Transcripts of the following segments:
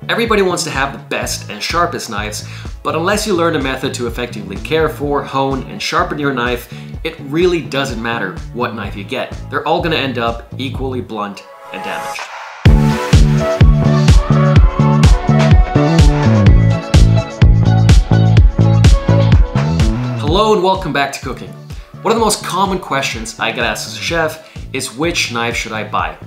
Everybody wants to have the best and sharpest knives, but unless you learn a method to effectively care for, hone, and sharpen your knife, it really doesn't matter what knife you get. They're all gonna end up equally blunt and damaged. Hello and welcome back to cooking. One of the most common questions I get asked as a chef is which knife should I buy?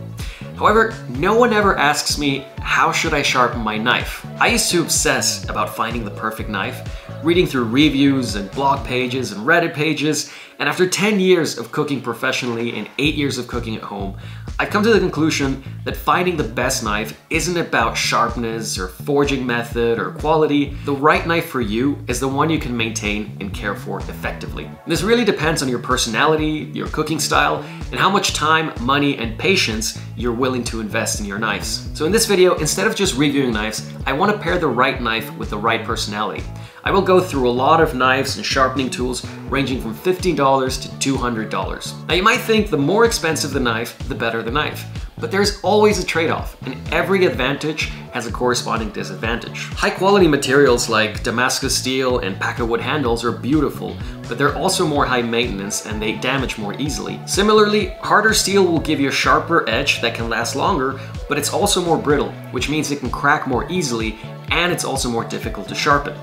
However, no one ever asks me, how should I sharpen my knife? I used to obsess about finding the perfect knife, reading through reviews and blog pages and Reddit pages, and after 10 years of cooking professionally and 8 years of cooking at home, I've come to the conclusion that finding the best knife isn't about sharpness or forging method or quality. The right knife for you is the one you can maintain and care for effectively. This really depends on your personality, your cooking style, and how much time, money, and patience you're willing to invest in your knives. So in this video, instead of just reviewing knives, I want to pair the right knife with the right personality. I will go through a lot of knives and sharpening tools ranging from $15 to $200. Now you might think the more expensive the knife, the better the knife. But there's always a trade-off, and every advantage has a corresponding disadvantage. High-quality materials like Damascus steel and packet wood handles are beautiful, but they're also more high maintenance and they damage more easily. Similarly, harder steel will give you a sharper edge that can last longer, but it's also more brittle, which means it can crack more easily, and it's also more difficult to sharpen.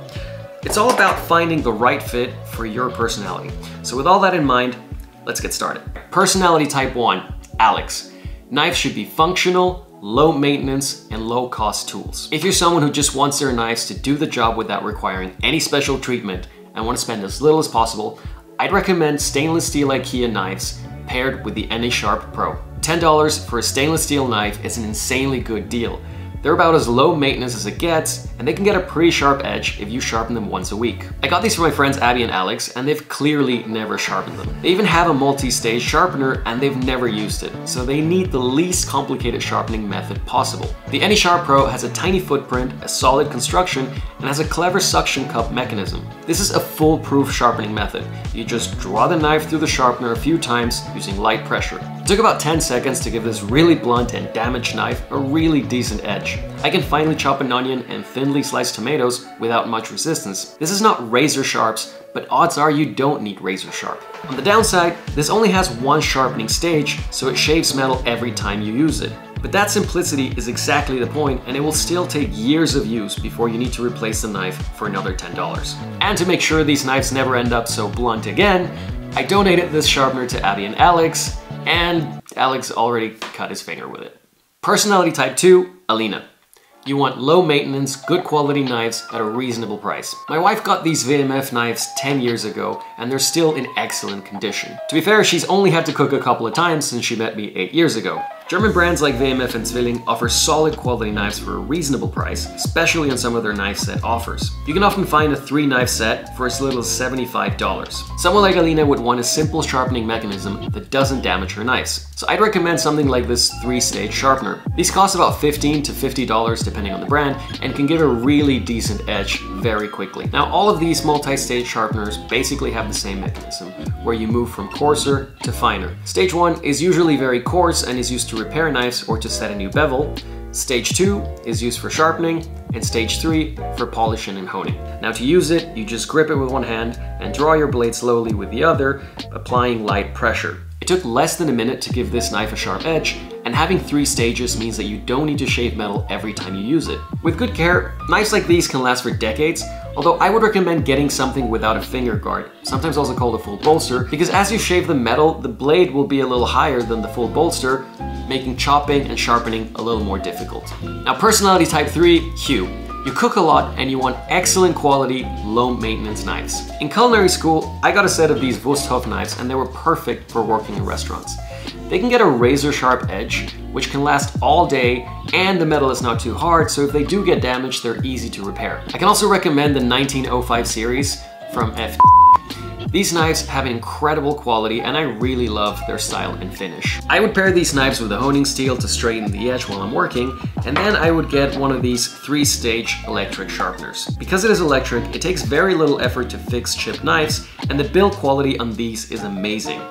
It's all about finding the right fit for your personality. So with all that in mind, let's get started. Personality type 1, Alex. Knives should be functional, low maintenance, and low cost tools. If you're someone who just wants their knives to do the job without requiring any special treatment and want to spend as little as possible, I'd recommend stainless steel Ikea knives paired with the AnySharp Pro. $10 for a stainless steel knife is an insanely good deal. They're about as low maintenance as it gets, and they can get a pretty sharp edge if you sharpen them once a week. I got these from my friends Abby and Alex, and they've clearly never sharpened them. They even have a multi-stage sharpener, and they've never used it, so they need the least complicated sharpening method possible. The AnySharp Pro has a tiny footprint, a solid construction, and has a clever suction cup mechanism. This is a foolproof sharpening method. You just draw the knife through the sharpener a few times using light pressure. It took about 10 seconds to give this really blunt and damaged knife a really decent edge. I can finely chop an onion and thinly slice tomatoes without much resistance. This is not razor sharps, but odds are you don't need razor sharp. On the downside, this only has one sharpening stage, so it shaves metal every time you use it. But that simplicity is exactly the point, and it will still take years of use before you need to replace the knife for another $10. And to make sure these knives never end up so blunt again, I donated this sharpener to Abby and Alex, and Alex already cut his finger with it. Personality type 2, Alina. You want low maintenance, good quality knives at a reasonable price. My wife got these VMF knives 10 years ago and they're still in excellent condition. To be fair, she's only had to cook a couple of times since she met me 8 years ago. German brands like VMF and Zwilling offer solid quality knives for a reasonable price, especially on some of their knife set offers. You can often find a 3-knife set for as little as $75. Someone like Alina would want a simple sharpening mechanism that doesn't damage her knives. So I'd recommend something like this 3-stage sharpener. These cost about $15 to $50 depending on the brand and can give a really decent edge very quickly. Now all of these multi-stage sharpeners basically have the same mechanism, where you move from coarser to finer. Stage 1 is usually very coarse and is used to repair knives or to set a new bevel. Stage 2 is used for sharpening, and stage 3 for polishing and honing. Now to use it, you just grip it with one hand and draw your blade slowly with the other, applying light pressure. It took less than a minute to give this knife a sharp edge, and having 3 stages means that you don't need to shave metal every time you use it. With good care, knives like these can last for decades, although I would recommend getting something without a finger guard, sometimes also called a full bolster, because as you shave the metal, the blade will be a little higher than the full bolster, making chopping and sharpening a little more difficult. Now personality type 3, Hugh. You cook a lot and you want excellent quality, low maintenance knives. In culinary school, I got a set of these Wüsthof knives and they were perfect for working in restaurants. They can get a razor sharp edge, which can last all day, and the metal is not too hard, so if they do get damaged, they're easy to repair. I can also recommend the 1905 series from F. These knives have incredible quality and I really love their style and finish. I would pair these knives with a honing steel to straighten the edge while I'm working, and then I would get one of these 3-stage electric sharpeners. Because it is electric, it takes very little effort to fix chipped knives, and the build quality on these is amazing.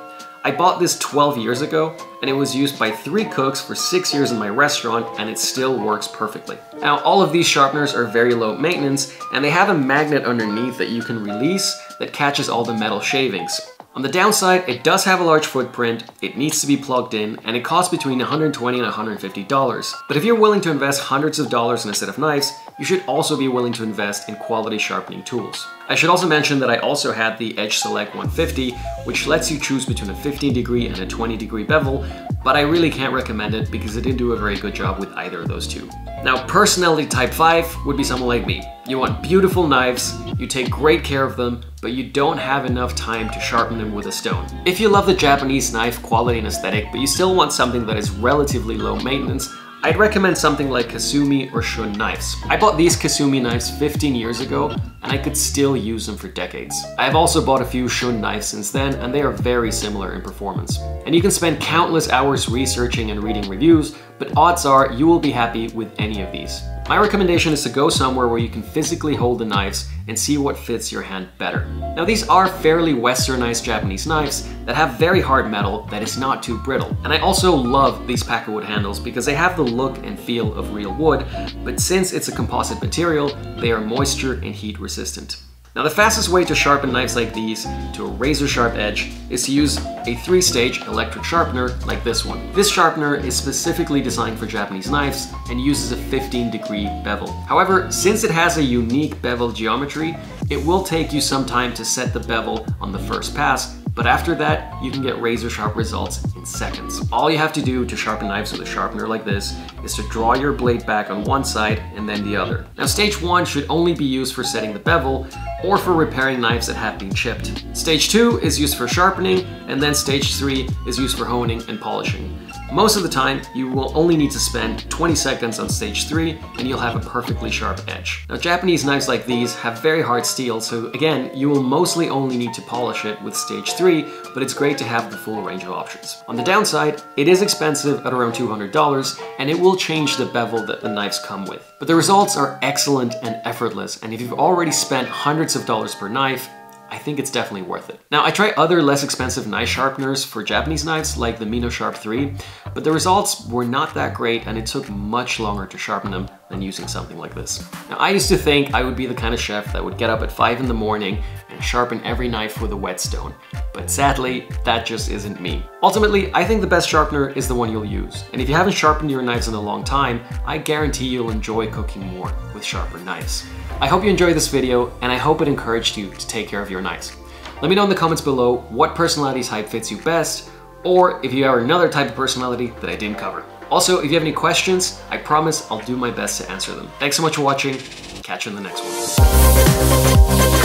I bought this 12 years ago, and it was used by 3 cooks for 6 years in my restaurant, and it still works perfectly. Now, all of these sharpeners are very low maintenance, and they have a magnet underneath that you can release that catches all the metal shavings. On the downside, it does have a large footprint, it needs to be plugged in, and it costs between $120 and $150. But if you're willing to invest hundreds of dollars in a set of knives, you should also be willing to invest in quality sharpening tools. I should also mention that I also had the Edge Select 150, which lets you choose between a 15-degree and a 20-degree bevel, but I really can't recommend it because it didn't do a very good job with either of those two. Now, personality type 5 would be someone like me. You want beautiful knives, you take great care of them, but you don't have enough time to sharpen them with a stone. If you love the Japanese knife quality and aesthetic, but you still want something that is relatively low maintenance, I'd recommend something like Kasumi or Shun knives. I bought these Kasumi knives 15 years ago, and I could still use them for decades. I have also bought a few Shun knives since then, and they are very similar in performance. And you can spend countless hours researching and reading reviews, but odds are you will be happy with any of these. My recommendation is to go somewhere where you can physically hold the knives and see what fits your hand better. Now, these are fairly westernized Japanese knives that have very hard metal that is not too brittle. And I also love these Packerwood handles because they have the look and feel of real wood, but since it's a composite material, they are moisture and heat resistant. Now, the fastest way to sharpen knives like these to a razor sharp edge is to use a 3-stage electric sharpener like this one. This sharpener is specifically designed for Japanese knives and uses a 15-degree bevel. However, since it has a unique bevel geometry, it will take you some time to set the bevel on the first pass, but after that, you can get razor sharp results in seconds. All you have to do to sharpen knives with a sharpener like this is to draw your blade back on one side and then the other. Now, stage 1 should only be used for setting the bevel or for repairing knives that have been chipped. Stage 2 is used for sharpening, and then stage 3 is used for honing and polishing. Most of the time, you will only need to spend 20 seconds on stage 3 and you'll have a perfectly sharp edge. Now, Japanese knives like these have very hard steel, so again, you will mostly only need to polish it with stage 3, but it's great to have the full range of options. On the downside, it is expensive at around $200, and it will change the bevel that the knives come with. But the results are excellent and effortless, and if you've already spent hundreds of dollars per knife, I think it's definitely worth it. Now, I tried other less expensive knife sharpeners for Japanese knives like the MinoSharp 3, but the results were not that great and it took much longer to sharpen them than using something like this. Now, I used to think I would be the kind of chef that would get up at 5 in the morning and sharpen every knife with a whetstone, but sadly, that just isn't me. Ultimately, I think the best sharpener is the one you'll use, and if you haven't sharpened your knives in a long time, I guarantee you'll enjoy cooking more with sharper knives. I hope you enjoyed this video, and I hope it encouraged you to take care of your knives. Let me know in the comments below what personality type fits you best, or if you have another type of personality that I didn't cover. Also, if you have any questions, I promise I'll do my best to answer them. Thanks so much for watching. Catch you in the next one.